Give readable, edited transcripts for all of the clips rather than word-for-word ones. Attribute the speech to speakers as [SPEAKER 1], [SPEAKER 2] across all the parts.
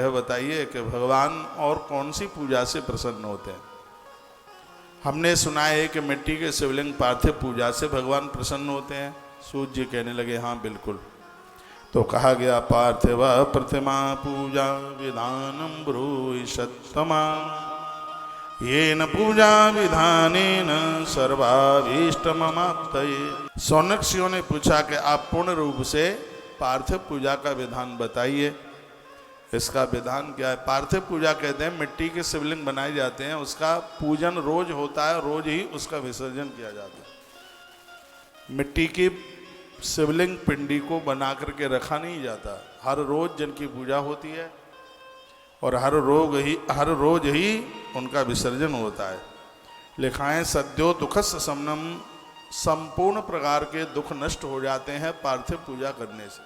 [SPEAKER 1] यह बताइए कि भगवान और कौन सी पूजा से प्रसन्न होते हैं। हमने सुना है कि मिट्टी के शिवलिंग पार्थिव पूजा से भगवान प्रसन्न होते हैं। सूत जी कहने लगे हाँ बिल्कुल। तो कहा गया पार्थिव प्रतिमा पूजा विधानम ब्रूहि सत्तमा येन पूजा विधानेन सर्वाभीष्टममाप्तये। सौनकादियों ने पूछा कि आप पूर्ण रूप से पार्थिव पूजा का विधान बताइए। इसका विधान क्या है? पार्थिव पूजा कहते हैं मिट्टी के शिवलिंग बनाए जाते हैं, उसका पूजन रोज होता है, रोज ही उसका विसर्जन किया जाता है। मिट्टी की शिवलिंग पिंडी को बना करके रखा नहीं जाता, हर रोज जिनकी पूजा होती है और हर रोज ही उनका विसर्जन होता है। लिखाएं सद्यो दुखस समनम, संपूर्ण प्रकार के दुख नष्ट हो जाते हैं पार्थिव पूजा करने से।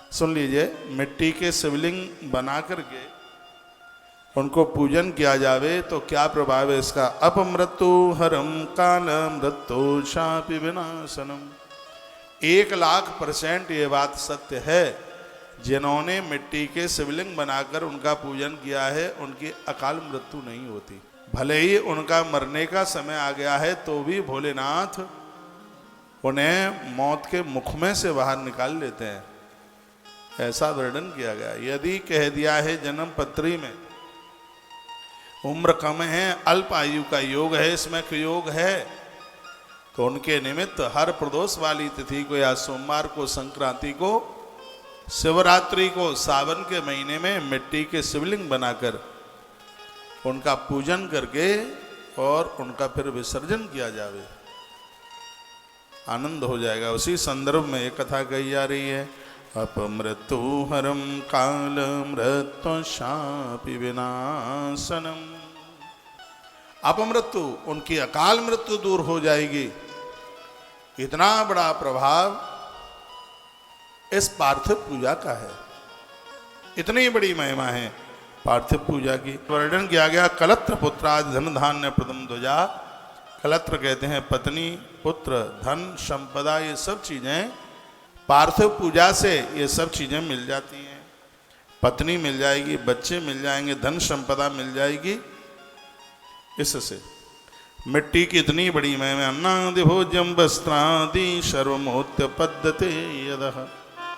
[SPEAKER 1] सुन लीजिए, मिट्टी के शिवलिंग बना करके उनको पूजन किया जावे तो क्या प्रभाव है इसका? अपमृत्यु हरम काल मृत्यु शापि विनाशनम। 1,00,000% ये बात सत्य है। जिन्होंने मिट्टी के शिवलिंग बनाकर उनका पूजन किया है उनकी अकाल मृत्यु नहीं होती। भले ही उनका मरने का समय आ गया है तो भी भोलेनाथ उन्हें मौत के मुख में से बाहर निकाल लेते हैं, ऐसा वर्णन किया गया। यदि कह दिया है जन्म पत्री में उम्र कम है, अल्प आयु का योग है, इसमें योग है, तो उनके निमित्त हर प्रदोष वाली तिथि को या सोमवार को, संक्रांति को, शिवरात्रि को, सावन के महीने में मिट्टी के शिवलिंग बनाकर उनका पूजन करके और उनका फिर विसर्जन किया जावे, आनंद हो जाएगा। उसी संदर्भ में एक कथा कही जा रही है, अपमृत्यु हरम काल मृत्यु शापि विनाशनम। अपमृत्यु, उनकी अकाल मृत्यु दूर हो जाएगी। इतना बड़ा प्रभाव इस पार्थिव पूजा का है, इतनी बड़ी महिमा है पार्थिव पूजा की। वर्णन किया गया कलत्र पुत्रादि धन धान्य प्रथम ध्वजा। कलत्र कहते हैं पत्नी, पुत्र, धन, संपदा, ये सब चीजें पार्थिव पूजा से ये सब चीजें मिल जाती हैं। पत्नी मिल जाएगी, बच्चे मिल जाएंगे, धन संपदा मिल जाएगी। इससे मिट्टी की इतनी बड़ी महिमा। अन्नादि भोज्यम वस्त्रादि सर्वमोत्य पद्धते यदः।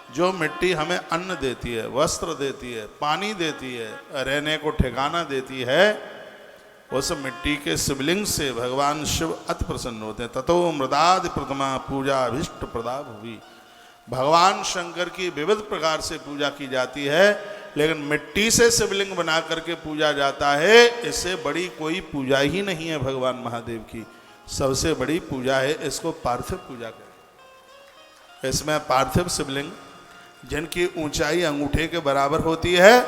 [SPEAKER 1] जो मिट्टी हमें अन्न देती है, वस्त्र देती है, पानी देती है, रहने को ठिकाना देती है, उस मिट्टी के शिवलिंग से भगवान शिव अति प्रसन्न होते हैं। ततो मृदादि प्रतिमा पूजा अभिष्ट प्रदा हुई। भगवान शंकर की विविध प्रकार से पूजा की जाती है, लेकिन मिट्टी से शिवलिंग बना करके पूजा जाता है, इससे बड़ी कोई पूजा ही नहीं है भगवान महादेव की। सबसे बड़ी पूजा है, इसको पार्थिव पूजा कहते हैं। इसमें पार्थिव शिवलिंग जिनकी ऊंचाई अंगूठे के बराबर होती है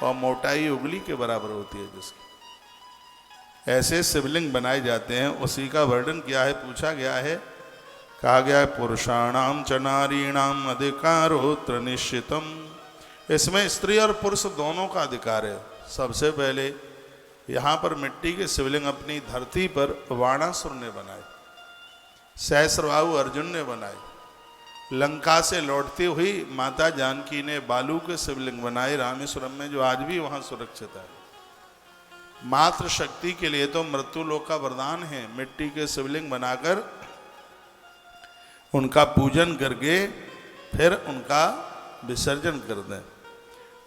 [SPEAKER 1] और मोटाई उंगली के बराबर होती है, जिसकी ऐसे शिवलिंग बनाए जाते हैं। उसी का वर्णन किया है, पूछा गया है, कहा गया है पुरुषाणाम च नारीणाम अधिकारोत्र निश्चितम। इसमें स्त्री और पुरुष दोनों का अधिकार है। सबसे पहले यहाँ पर मिट्टी के शिवलिंग अपनी धरती पर वाणासुर ने बनाए, सहस्रबाहु अर्जुन ने बनाए। लंका से लौटती हुई माता जानकी ने बालू के शिवलिंग बनाए रामेश्वरम में, जो आज भी वहाँ सुरक्षित है। मात्र शक्ति के लिए तो मृत्यु लोक का वरदान है। मिट्टी के शिवलिंग बनाकर उनका पूजन करके फिर उनका विसर्जन कर दें।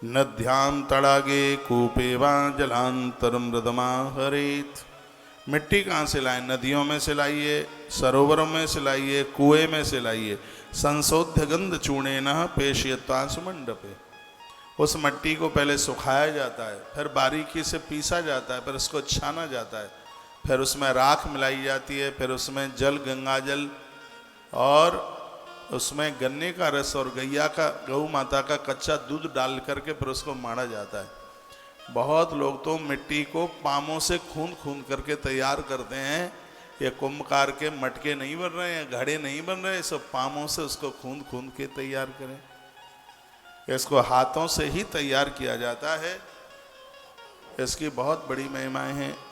[SPEAKER 1] नद्याम तड़ागे कूपे वा जलांतर मृदमा हरेत। मिट्टी कहाँ से लाए? नदियों में से लाइए, सरोवरों में से लाइए, कुएं में से लाइए। संशोध्य गंध चूणे न पेशयत्वा सुमंडपे। उस मिट्टी को पहले सुखाया जाता है, फिर बारीकी से पीसा जाता है, फिर उसको छाना जाता है, फिर उसमें राख मिलाई जाती है, फिर उसमें जल, गंगा जल और उसमें गन्ने का रस और गऊ माता का कच्चा दूध डाल करके फिर उसको माड़ा जाता है। बहुत लोग तो मिट्टी को पामों से खूंद करके तैयार करते हैं। ये कुंभकार के मटके नहीं बन रहे हैं, घड़े नहीं बन रहे, सब पामों से उसको खूंद के तैयार करें। इसको हाथों से ही तैयार किया जाता है। इसकी बहुत बड़ी महिमाएं हैं।